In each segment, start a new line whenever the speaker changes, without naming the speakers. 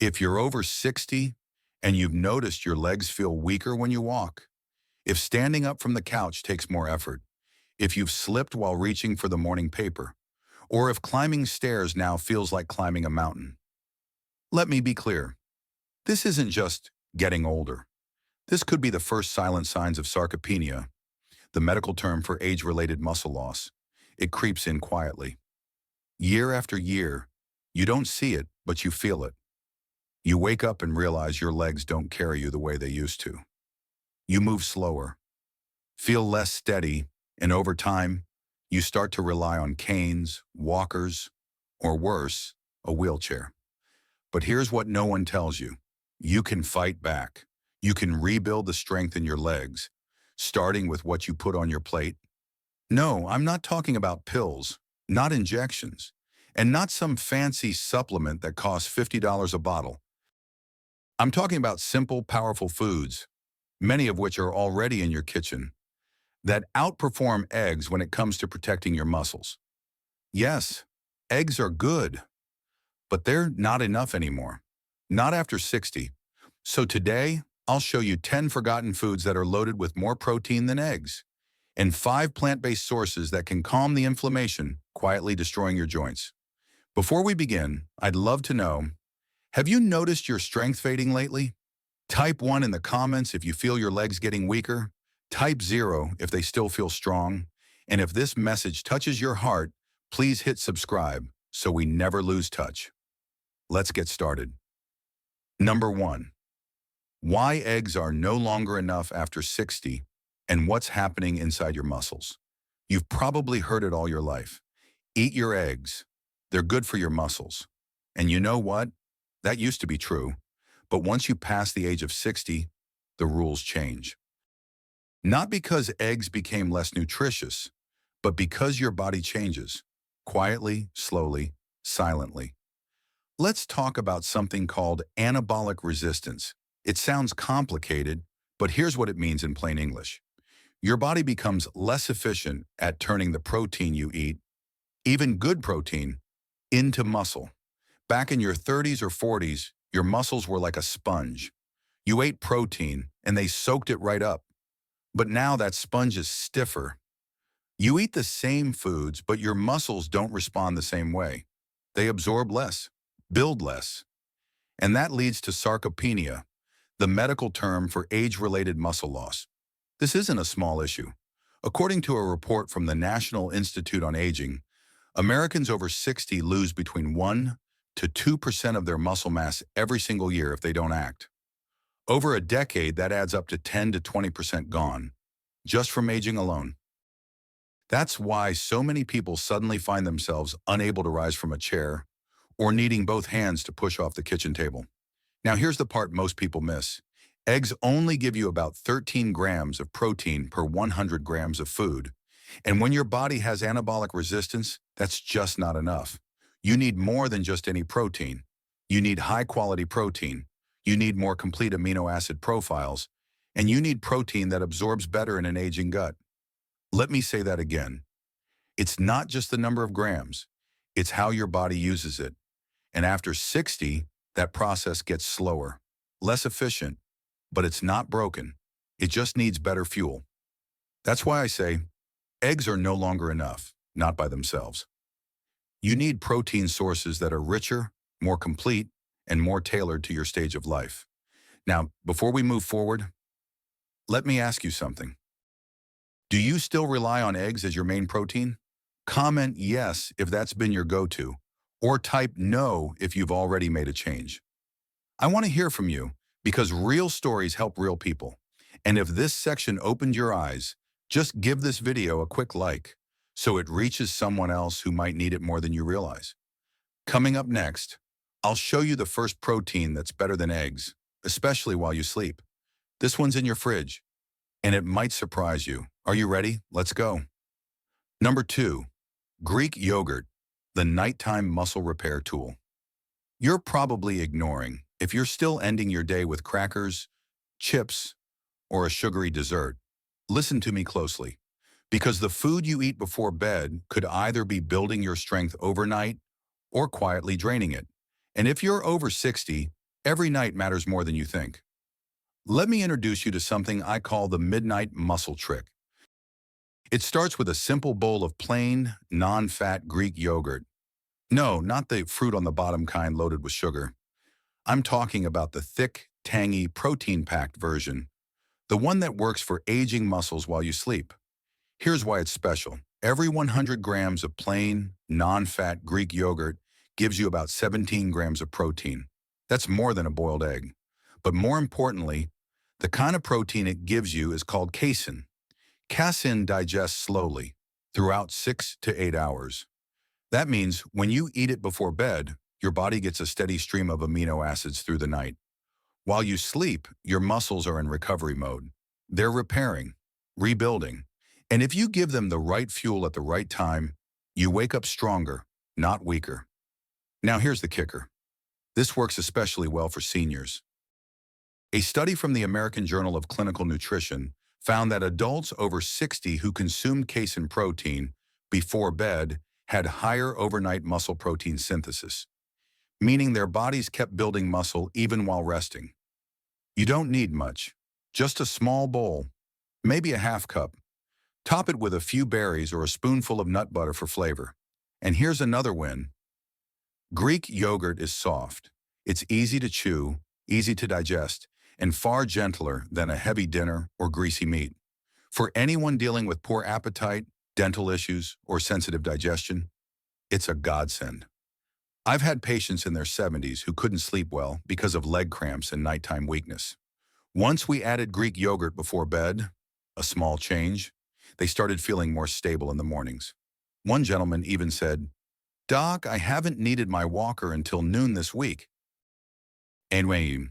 If you're over 60 and you've noticed your legs feel weaker when you walk, if standing up from the couch takes more effort, if you've slipped while reaching for the morning paper, or if climbing stairs now feels like climbing a mountain. Let me be clear. This isn't just getting older. This could be the first silent signs of sarcopenia, the medical term for age-related muscle loss. It creeps in quietly. Year after year, you don't see it, but you feel it. You wake up and realize your legs don't carry you the way they used to. You move slower, feel less steady, and over time, you start to rely on canes, walkers, or worse, a wheelchair. But here's what no one tells you. You can fight back. You can rebuild the strength in your legs, starting with what you put on your plate. No, I'm not talking about pills, not injections, and not some fancy supplement that costs $50 a bottle. I'm talking about simple, powerful foods, many of which are already in your kitchen, that outperform eggs when it comes to protecting your muscles. Yes, eggs are good, but they're not enough anymore. Not after 60. So today, I'll show you 10 forgotten foods that are loaded with more protein than eggs, and 5 plant-based sources that can calm the inflammation, quietly destroying your joints. Before we begin, I'd love to know, have you noticed your strength fading lately? Type 1 in the comments if you feel your legs getting weaker. Type 0 if they still feel strong. And if this message touches your heart, please hit subscribe so we never lose touch. Let's get started. Number 1. Why eggs are no longer enough after 60 and what's happening inside your muscles. You've probably heard it all your life. Eat your eggs. They're good for your muscles. And you know what? That used to be true. But once you pass the age of 60, the rules change. Not because eggs became less nutritious, but because your body changes. Quietly, slowly, silently. Let's talk about something called anabolic resistance. It sounds complicated, but here's what it means in plain English. Your body becomes less efficient at turning the protein you eat, even good protein, into muscle. Back in your 30s or 40s, your muscles were like a sponge. You ate protein, and they soaked it right up. But now that sponge is stiffer. You eat the same foods, but your muscles don't respond the same way. They absorb less, build less. And that leads to sarcopenia, the medical term for age-related muscle loss. This isn't a small issue. According to a report from the National Institute on Aging, Americans over 60 lose between 1 to 2% of their muscle mass every single year if they don't act. Over a decade, that adds up to 10 to 20% gone, just from aging alone. That's why so many people suddenly find themselves unable to rise from a chair or needing both hands to push off the kitchen table. Now here's the part most people miss. Eggs only give you about 13 grams of protein per 100 grams of food. And when your body has anabolic resistance, that's just not enough. You need more than just any protein. You need high-quality protein. You need more complete amino acid profiles. And you need protein that absorbs better in an aging gut. Let me say that again. It's not just the number of grams. It's how your body uses it. And after 60, that process gets slower, less efficient, but it's not broken. It just needs better fuel. That's why I say, eggs are no longer enough, not by themselves. You need protein sources that are richer, more complete, and more tailored to your stage of life. Now, before we move forward, let me ask you something. Do you still rely on eggs as your main protein? Comment yes if that's been your go-to, or type no if you've already made a change. I want to hear from you because real stories help real people. And if this section opened your eyes, just give this video a quick like so it reaches someone else who might need it more than you realize. Coming up next, I'll show you the first protein that's better than eggs, especially while you sleep. This one's in your fridge, and it might surprise you. Are you ready? Let's go. Number 2, Greek yogurt, the nighttime muscle repair tool. You're probably ignoring if you're still ending your day with crackers, chips, or a sugary dessert. Listen to me closely, because the food you eat before bed could either be building your strength overnight or quietly draining it. And if you're over 60, every night matters more than you think. Let me introduce you to something I call the midnight muscle trick. It starts with a simple bowl of plain, non-fat Greek yogurt. No, not the fruit on the bottom kind loaded with sugar. I'm talking about the thick, tangy, protein-packed version, the one that works for aging muscles while you sleep. Here's why it's special. Every 100 grams of plain, non-fat Greek yogurt gives you about 17 grams of protein. That's more than a boiled egg. But more importantly, the kind of protein it gives you is called casein. Casein digests slowly, throughout 6 to 8 hours. That means when you eat it before bed, your body gets a steady stream of amino acids through the night. While you sleep, your muscles are in recovery mode. They're repairing, rebuilding. And if you give them the right fuel at the right time, you wake up stronger, not weaker. Now here's the kicker. This works especially well for seniors. A study from the American Journal of Clinical Nutrition found that adults over 60 who consumed casein protein before bed had higher overnight muscle protein synthesis, meaning their bodies kept building muscle even while resting. You don't need much, just a small bowl, maybe a half cup. Top it with a few berries or a spoonful of nut butter for flavor. And here's another win. Greek yogurt is soft. It's easy to chew, easy to digest, and far gentler than a heavy dinner or greasy meat. For anyone dealing with poor appetite, dental issues, or sensitive digestion, it's a godsend. I've had patients in their 70s who couldn't sleep well because of leg cramps and nighttime weakness. Once we added Greek yogurt before bed, a small change, they started feeling more stable in the mornings. One gentleman even said, "Doc, I haven't needed my walker until noon this week." Anyway,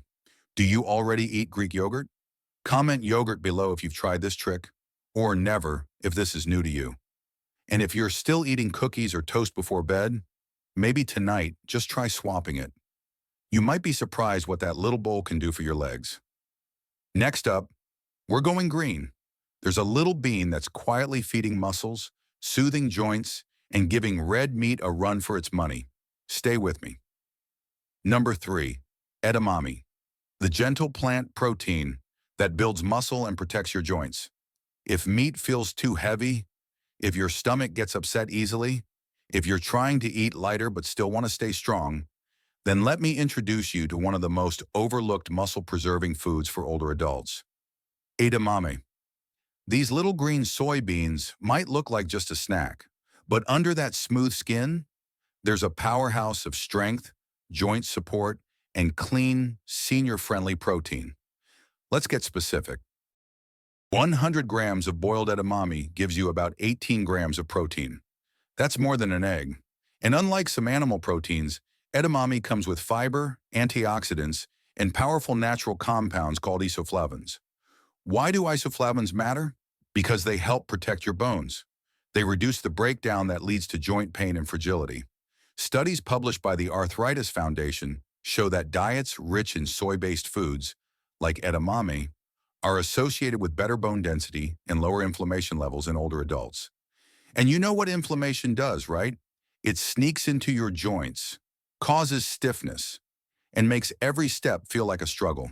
do you already eat Greek yogurt? Comment yogurt below if you've tried this trick, or never if this is new to you. And if you're still eating cookies or toast before bed, maybe tonight just try swapping it. You might be surprised what that little bowl can do for your legs. Next up, we're going green. There's a little bean that's quietly feeding muscles, soothing joints, and giving red meat a run for its money. Stay with me. Number 3, edamame, the gentle plant protein that builds muscle and protects your joints. If meat feels too heavy, if your stomach gets upset easily, if you're trying to eat lighter but still want to stay strong, then let me introduce you to one of the most overlooked muscle-preserving foods for older adults. Edamame. These little green soybeans might look like just a snack, but under that smooth skin, there's a powerhouse of strength, joint support, and clean, senior-friendly protein. Let's get specific. 100 grams of boiled edamame gives you about 18 grams of protein. That's more than an egg. And unlike some animal proteins, edamame comes with fiber, antioxidants, and powerful natural compounds called isoflavones. Why do isoflavones matter? Because they help protect your bones. They reduce the breakdown that leads to joint pain and fragility. Studies published by the Arthritis Foundation show that diets rich in soy-based foods, like edamame, are associated with better bone density and lower inflammation levels in older adults. And you know what inflammation does, right? It sneaks into your joints, causes stiffness, and makes every step feel like a struggle.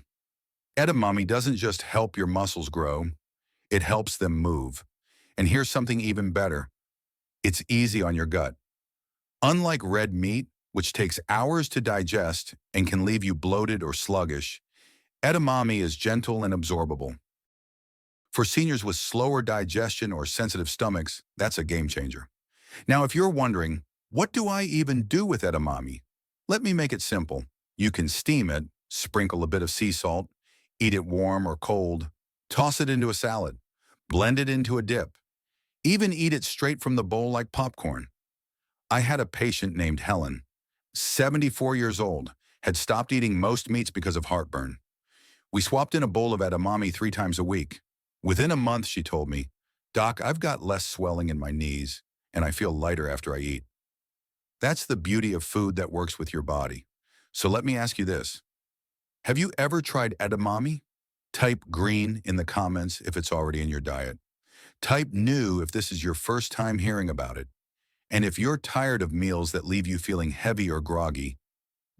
Edamame doesn't just help your muscles grow, it helps them move. And here's something even better. It's easy on your gut. Unlike red meat, which takes hours to digest and can leave you bloated or sluggish, edamame is gentle and absorbable. For seniors with slower digestion or sensitive stomachs, that's a game changer. Now, if you're wondering, what do I even do with edamame? Let me make it simple. You can steam it, sprinkle a bit of sea salt, eat it warm or cold, toss it into a salad, blend it into a dip, even eat it straight from the bowl like popcorn. I had a patient named Helen, 74 years old, had stopped eating most meats because of heartburn. We swapped in a bowl of edamame 3 times a week. Within a month, she told me, "Doc, I've got less swelling in my knees, and I feel lighter after I eat." That's the beauty of food that works with your body. So let me ask you this. Have you ever tried edamame? Type green in the comments if it's already in your diet. Type new if this is your first time hearing about it. And if you're tired of meals that leave you feeling heavy or groggy,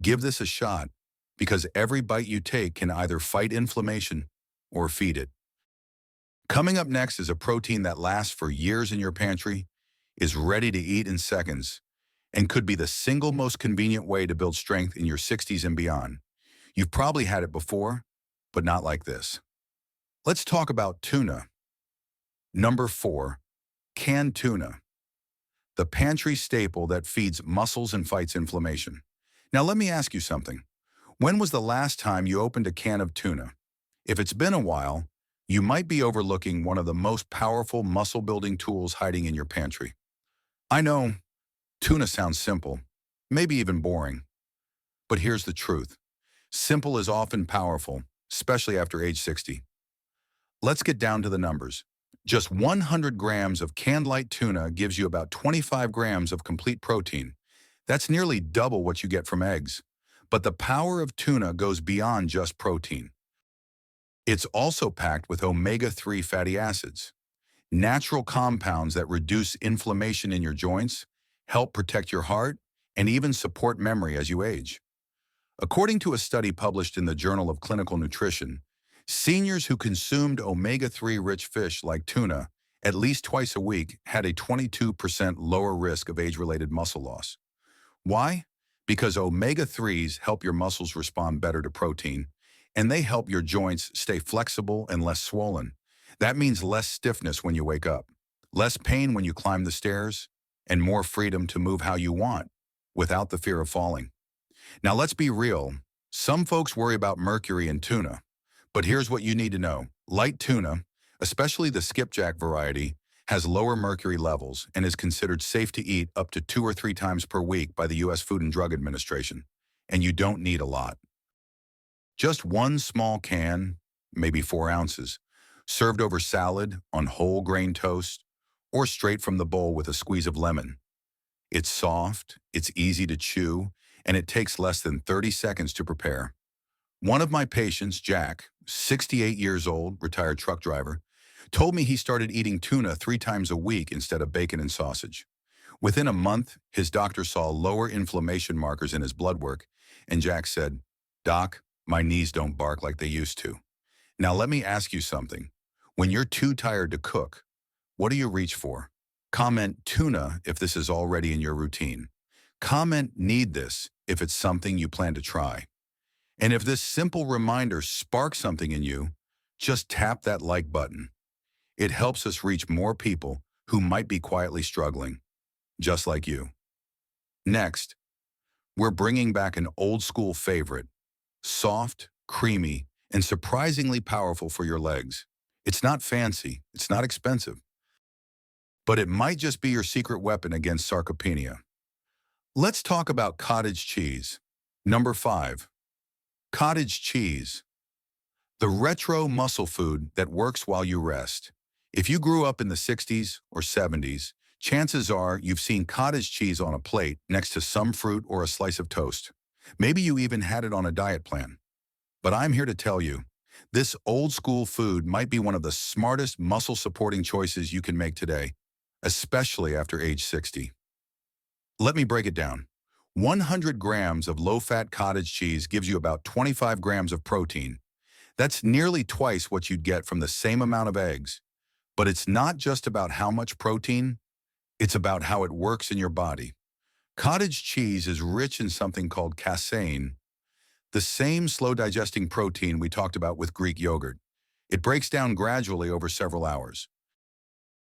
give this a shot. because every bite you take can either fight inflammation or feed it. Coming up next is a protein that lasts for years in your pantry, is ready to eat in seconds, and could be the single most convenient way to build strength in your 60s and beyond. You've probably had it before, but not like this. Let's talk about tuna. Number 4, canned tuna, the pantry staple that feeds muscles and fights inflammation. Now let me ask you something. When was the last time you opened a can of tuna? If it's been a while, you might be overlooking one of the most powerful muscle-building tools hiding in your pantry. I know, tuna sounds simple, maybe even boring. But here's the truth. Simple is often powerful, especially after age 60. Let's get down to the numbers. Just 100 grams of canned light tuna gives you about 25 grams of complete protein. That's nearly double what you get from eggs. But the power of tuna goes beyond just protein. It's also packed with omega-3 fatty acids, natural compounds that reduce inflammation in your joints, help protect your heart, and even support memory as you age. According to a study published in the Journal of Clinical Nutrition, seniors who consumed omega-3 rich fish like tuna at least twice a week had a 22% lower risk of age-related muscle loss. Why? Because omega-3s help your muscles respond better to protein, and they help your joints stay flexible and less swollen. That means less stiffness when you wake up, less pain when you climb the stairs, and more freedom to move how you want without the fear of falling. Now let's be real. Some folks worry about mercury in tuna, but here's what you need to know. Light tuna, especially the skipjack variety, has lower mercury levels and is considered safe to eat up to 2 or 3 times per week by the U.S. Food and Drug Administration. And you don't need a lot. Just one small can, maybe 4 ounces, served over salad, on whole grain toast, or straight from the bowl with a squeeze of lemon. It's soft, it's easy to chew, and it takes less than 30 seconds to prepare. One of my patients, Jack, 68 years old, retired truck driver, told me he started eating tuna 3 times a week instead of bacon and sausage. Within a month, his doctor saw lower inflammation markers in his blood work, and Jack said, "Doc, my knees don't bark like they used to." Now let me ask you something. When you're too tired to cook, what do you reach for? Comment tuna if this is already in your routine. Comment need this if it's something you plan to try. And if this simple reminder sparks something in you, just tap that like button. It helps us reach more people who might be quietly struggling, just like you. Next, we're bringing back an old school favorite, soft, creamy, and surprisingly powerful for your legs. It's not fancy, it's not expensive, but it might just be your secret weapon against sarcopenia. Let's talk about cottage cheese. Number 5, cottage cheese, the retro muscle food that works while you rest. If you grew up in the 60s or 70s, chances are you've seen cottage cheese on a plate next to some fruit or a slice of toast. Maybe you even had it on a diet plan. But I'm here to tell you, this old school food might be one of the smartest muscle-supporting choices you can make today, especially after age 60. Let me break it down. 100 grams of low-fat cottage cheese gives you about 25 grams of protein. That's nearly twice what you'd get from the same amount of eggs. But it's not just about how much protein, it's about how it works in your body. Cottage cheese is rich in something called casein, the same slow-digesting protein we talked about with Greek yogurt. It breaks down gradually over several hours.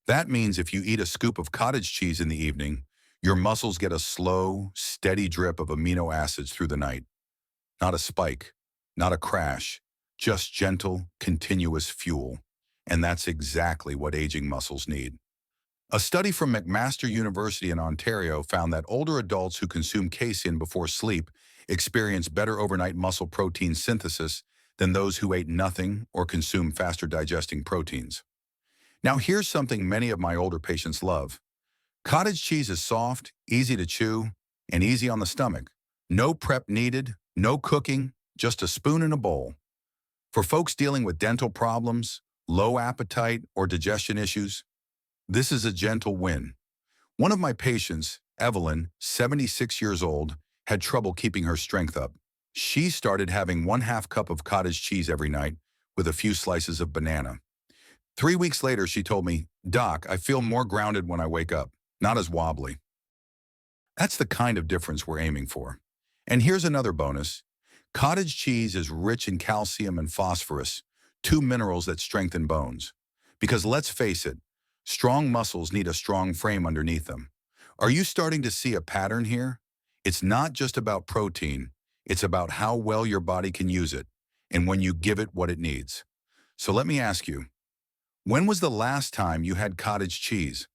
That means if you eat a scoop of cottage cheese in the evening, your muscles get a slow, steady drip of amino acids through the night. Not a spike, not a crash, just gentle, continuous fuel. And that's exactly what aging muscles need. A study from McMaster University in Ontario found that older adults who consume casein before sleep experience better overnight muscle protein synthesis than those who ate nothing or consumed faster digesting proteins. Now here's something many of my older patients love. Cottage cheese is soft, easy to chew, and easy on the stomach. No prep needed, no cooking, just a spoon in a bowl. For folks dealing with dental problems, low appetite, or digestion issues, this is a gentle win. One of my patients, Evelyn, 76 years old, had trouble keeping her strength up. She started having 1/2 cup of cottage cheese every night with a few slices of banana. 3 weeks later, she told me, "Doc, I feel more grounded when I wake up, not as wobbly." That's the kind of difference we're aiming for. And here's another bonus. Cottage cheese is rich in calcium and phosphorus, two minerals that strengthen bones. Because let's face it, strong muscles need a strong frame underneath them. Are you starting to see a pattern here? It's not just about protein, it's about how well your body can use it and when you give it what it needs. So let me ask you, when was the last time you had cottage cheese?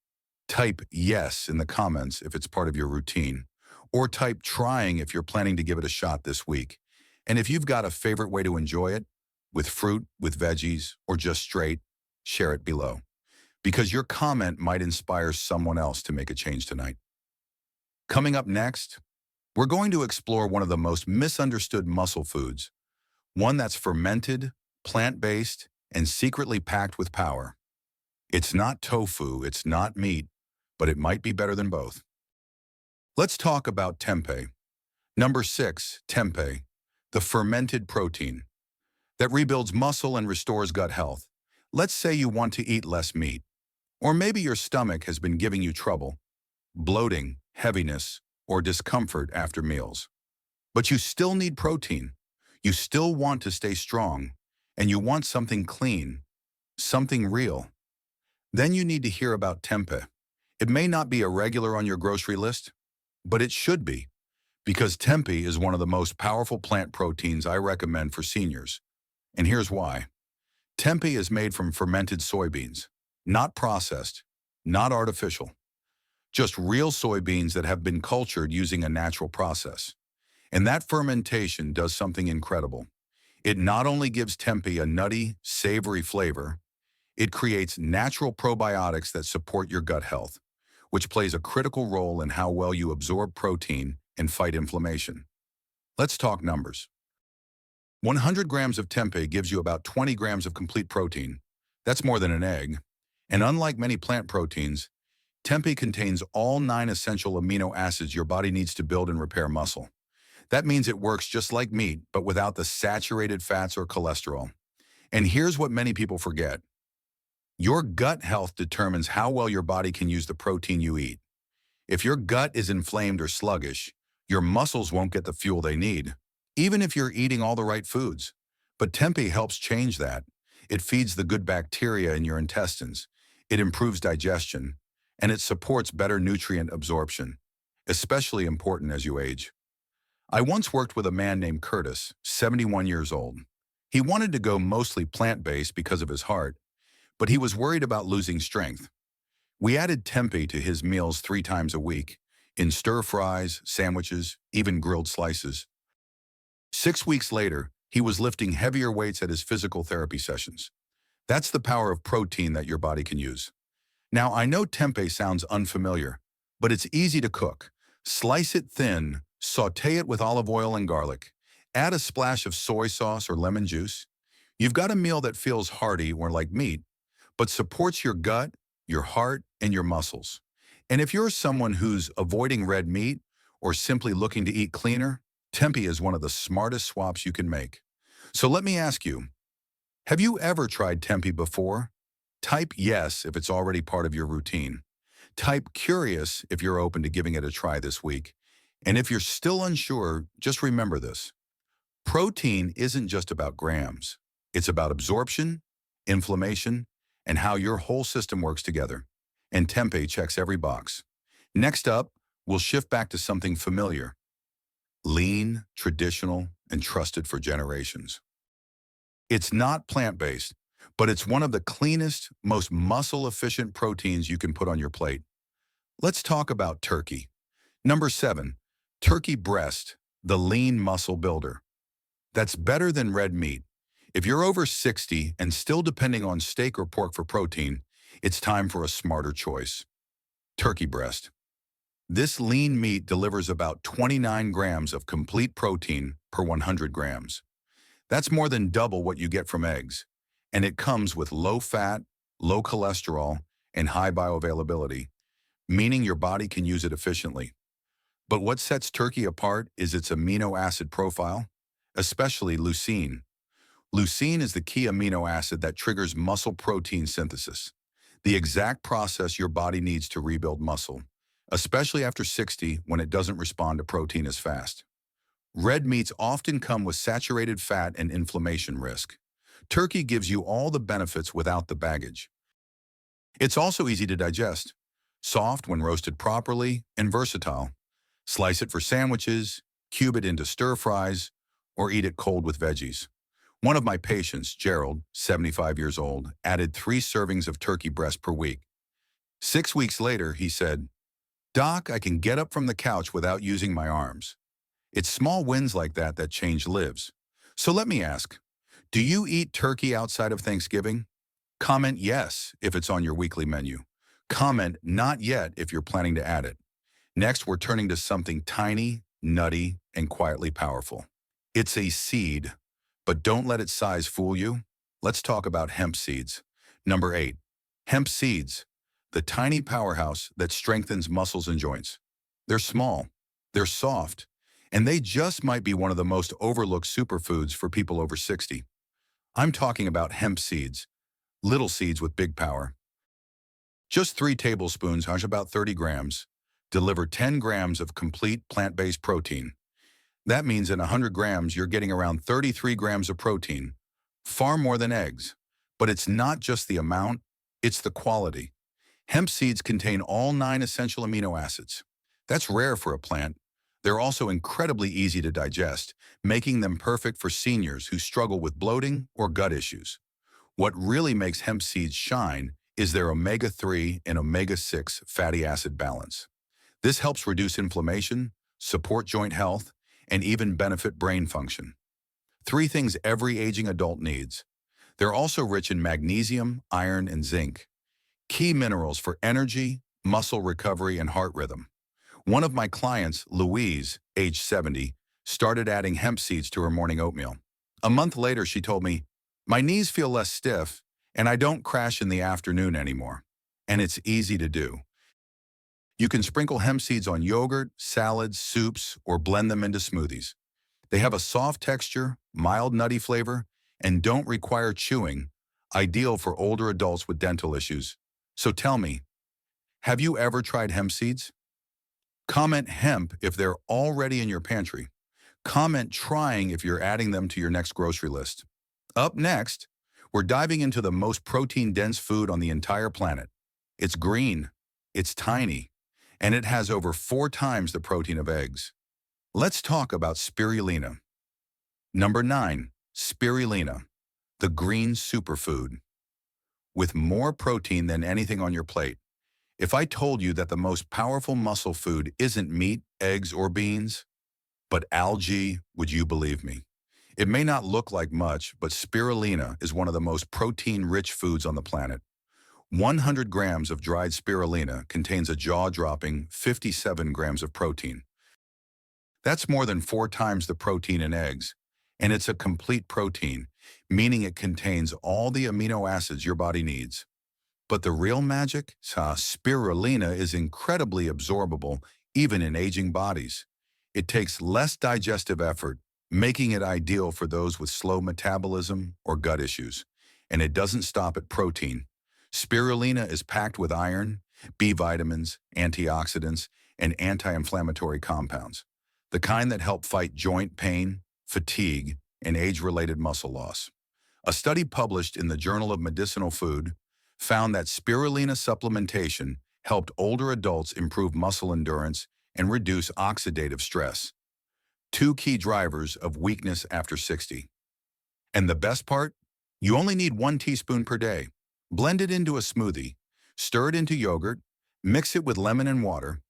Type yes in the comments if it's part of your routine, or type trying if you're planning to give it a shot this week. And if you've got a favorite way to enjoy it, with fruit, with veggies, or just straight, share it below. Because your comment might inspire someone else to make a change tonight. Coming up next, we're going to explore one of the most misunderstood muscle foods, one that's fermented, plant-based, and secretly packed with power. It's not tofu, it's not meat, but it might be better than both. Let's talk about tempeh. Number 6, tempeh, the fermented protein that rebuilds muscle and restores gut health. Let's say you want to eat less meat, or maybe your stomach has been giving you trouble, bloating, heaviness, or discomfort after meals. But you still need protein. You still want to stay strong, and you want something clean, something real. Then you need to hear about tempeh. It may not be a regular on your grocery list, but it should be, because tempeh is one of the most powerful plant proteins I recommend for seniors. And here's why. Tempeh is made from fermented soybeans, not processed, not artificial, just real soybeans that have been cultured using a natural process. And that fermentation does something incredible. It not only gives tempeh a nutty, savory flavor, it creates natural probiotics that support your gut health, which plays a critical role in how well you absorb protein and fight inflammation. Let's talk numbers. 100 grams of tempeh gives you about 20 grams of complete protein. That's more than an egg. And unlike many plant proteins, tempeh contains all 9 essential amino acids your body needs to build and repair muscle. That means it works just like meat, but without the saturated fats or cholesterol. And here's what many people forget. Your gut health determines how well your body can use the protein you eat. If your gut is inflamed or sluggish, your muscles won't get the fuel they need, even if you're eating all the right foods. But tempeh helps change that. It feeds the good bacteria in your intestines, it improves digestion, and it supports better nutrient absorption, especially important as you age. I once worked with a man named Curtis, 71 years old. He wanted to go mostly plant-based because of his heart, but he was worried about losing strength. We added tempeh to his meals 3 times a week, in stir-fries, sandwiches, even grilled slices. 6 weeks later, he was lifting heavier weights at his physical therapy sessions. That's the power of protein that your body can use. Now, I know tempeh sounds unfamiliar, but it's easy to cook. Slice it thin, saute it with olive oil and garlic. Add a splash of soy sauce or lemon juice. You've got a meal that feels hearty or like meat, but supports your gut, your heart, and your muscles. And if you're someone who's avoiding red meat or simply looking to eat cleaner, tempeh is one of the smartest swaps you can make. So let me ask you, have you ever tried tempeh before? Type yes if it's already part of your routine. Type curious if you're open to giving it a try this week. And if you're still unsure, just remember this. Protein isn't just about grams. It's about absorption, inflammation, and how your whole system works together. And tempeh checks every box. Next up, we'll shift back to something familiar. Lean, traditional, and trusted for generations. It's not plant-based, but it's one of the cleanest, most muscle-efficient proteins you can put on your plate. Let's talk about turkey. Number 7, turkey breast, the lean muscle builder. That's better than red meat. If you're over 60 and still depending on steak or pork for protein, it's time for a smarter choice. Turkey breast. This lean meat delivers about 29 grams of complete protein per 100 grams. That's more than double what you get from eggs, and it comes with low fat, low cholesterol, and high bioavailability, meaning your body can use it efficiently. But what sets turkey apart is its amino acid profile. especially leucine. Leucine is the key amino acid that triggers muscle protein synthesis, the exact process your body needs to rebuild muscle, especially after 60 when it doesn't respond to protein as fast. Red meats often come with saturated fat and inflammation risk. Turkey gives you all the benefits without the baggage. It's also easy to digest, soft when roasted properly, and versatile. Slice it for sandwiches, cube it into stir fries, or eat it cold with veggies. One of my patients, Gerald, 75 years old, added 3 servings of turkey breast per week. 6 weeks later, he said, "Doc, I can get up from the couch without using my arms." It's small wins like that that change lives. So let me ask, do you eat turkey outside of Thanksgiving? Comment yes if it's on your weekly menu. Comment not yet if you're planning to add it. Next, we're turning to something tiny, nutty, and quietly powerful. It's a seed, but don't let its size fool you. Let's talk about hemp seeds. Number 8, hemp seeds, the tiny powerhouse that strengthens muscles and joints. They're small, they're soft, and they just might be one of the most overlooked superfoods for people over 60. I'm talking about hemp seeds, little seeds with big power. Just 3 tablespoons, about 30 grams, deliver 10 grams of complete plant-based protein. That means in 100 grams, you're getting around 33 grams of protein, far more than eggs. But it's not just the amount, it's the quality. Hemp seeds contain all 9 essential amino acids. That's rare for a plant. They're also incredibly easy to digest, making them perfect for seniors who struggle with bloating or gut issues. What really makes hemp seeds shine is their omega-3 and omega-6 fatty acid balance. This helps reduce inflammation, support joint health, and even benefit brain function. 3 things every aging adult needs. They're also rich in magnesium, iron, and zinc, key minerals for energy, muscle recovery, and heart rhythm. One of my clients, Louise, age 70, started adding hemp seeds to her morning oatmeal. A month later, she told me, "My knees feel less stiff, and I don't crash in the afternoon anymore." And it's easy to do. You can sprinkle hemp seeds on yogurt, salads, soups, or blend them into smoothies. They have a soft texture, mild nutty flavor, and don't require chewing, ideal for older adults with dental issues. So tell me, have you ever tried hemp seeds? Comment hemp if they're already in your pantry. Comment trying if you're adding them to your next grocery list. Up next, we're diving into the most protein-dense food on the entire planet. It's green, it's tiny, and it has over 4 times the protein of eggs. Let's talk about spirulina. Number 9, spirulina, the green superfood. With more protein than anything on your plate. If I told you that the most powerful muscle food isn't meat, eggs, or beans, but algae, would you believe me? It may not look like much, but spirulina is one of the most protein-rich foods on the planet. 100 grams of dried spirulina contains a jaw-dropping 57 grams of protein. That's more than 4 times the protein in eggs, and it's a complete protein, meaning it contains all the amino acids your body needs. But the real magic? Spirulina is incredibly absorbable, even in aging bodies. It takes less digestive effort, making it ideal for those with slow metabolism or gut issues. And it doesn't stop at protein. Spirulina is packed with iron, B vitamins, antioxidants, and anti-inflammatory compounds, the kind that help fight joint pain, fatigue, and age-related muscle loss. A study published in the Journal of Medicinal Food found that spirulina supplementation helped older adults improve muscle endurance and reduce oxidative stress, 2 key drivers of weakness after 60. And the best part? You only need 1 teaspoon per day. Blend it into a smoothie, stir it into yogurt, mix it with lemon and water.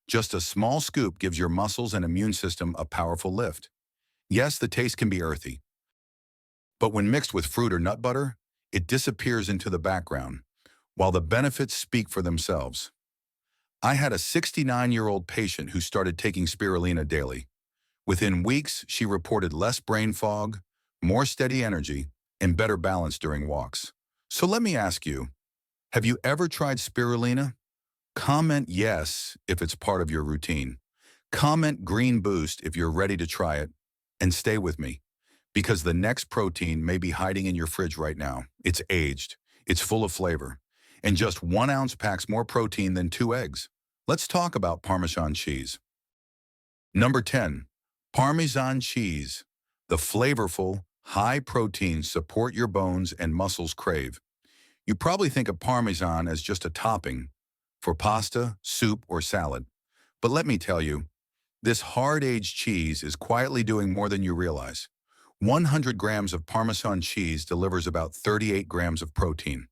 Just a small scoop gives your muscles and immune system a powerful lift. Yes, the taste can be earthy, but when mixed with fruit or nut butter, it disappears into the background, while the benefits speak for themselves. I had a 69-year-old patient who started taking spirulina daily. Within weeks, she reported less brain fog, more steady energy, and better balance during walks. So let me ask you, have you ever tried spirulina? Comment yes if it's part of your routine. Comment green boost if you're ready to try it. And stay with me, because the next protein may be hiding in your fridge right now. It's aged, it's full of flavor, and just 1 ounce packs more protein than 2 eggs. Let's talk about Parmesan cheese. Number 10, Parmesan cheese. The flavorful, high protein support your bones and muscles crave. You probably think of Parmesan as just a topping for pasta, soup, or salad. But let me tell you, this hard-aged cheese is quietly doing more than you realize. 100 grams of Parmesan cheese delivers about 38 grams of protein.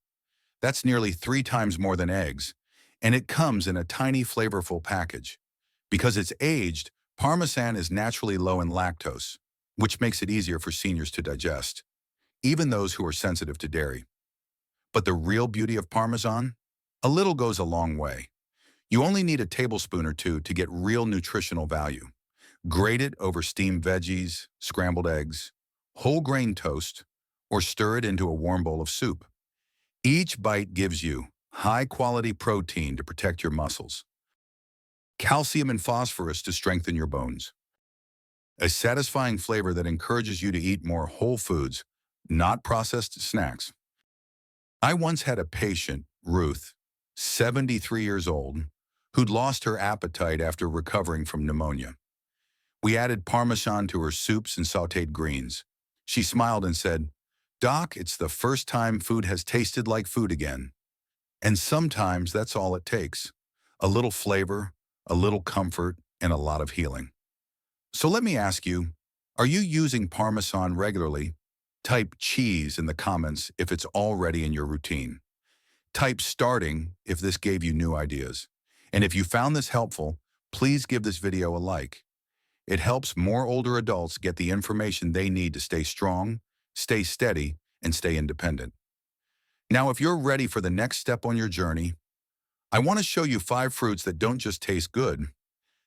That's nearly 3 times more than eggs, and it comes in a tiny flavorful package. Because it's aged, Parmesan is naturally low in lactose, which makes it easier for seniors to digest, even those who are sensitive to dairy. But the real beauty of Parmesan? A little goes a long way. You only need a tablespoon or two to get real nutritional value. Grate it over steamed veggies, scrambled eggs, whole grain toast, or stir it into a warm bowl of soup. Each bite gives you high-quality protein to protect your muscles, calcium and phosphorus to strengthen your bones, a satisfying flavor that encourages you to eat more whole foods, not processed snacks. I once had a patient, Ruth, 73 years old, who'd lost her appetite after recovering from pneumonia. We added Parmesan to her soups and sautéed greens. She smiled and said, "Doc, it's the first time food has tasted like food again." And sometimes that's all it takes. A little flavor, a little comfort, and a lot of healing. So let me ask you, are you using Parmesan regularly? Type cheese in the comments if it's already in your routine. Type starting if this gave you new ideas. And if you found this helpful, please give this video a like. It helps more older adults get the information they need to stay strong, stay steady, and stay independent. Now, if you're ready for the next step on your journey, I want to show you 5 fruits that don't just taste good.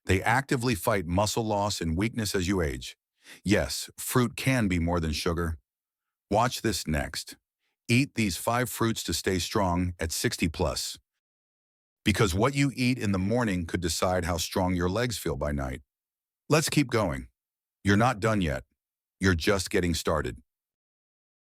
They actively fight muscle loss and weakness as you age. Yes, fruit can be more than sugar. Watch this next. Eat these 5 fruits to stay strong at 60 plus. Because what you eat in the morning could decide how strong your legs feel by night. Let's keep going. You're not done yet. You're just getting started.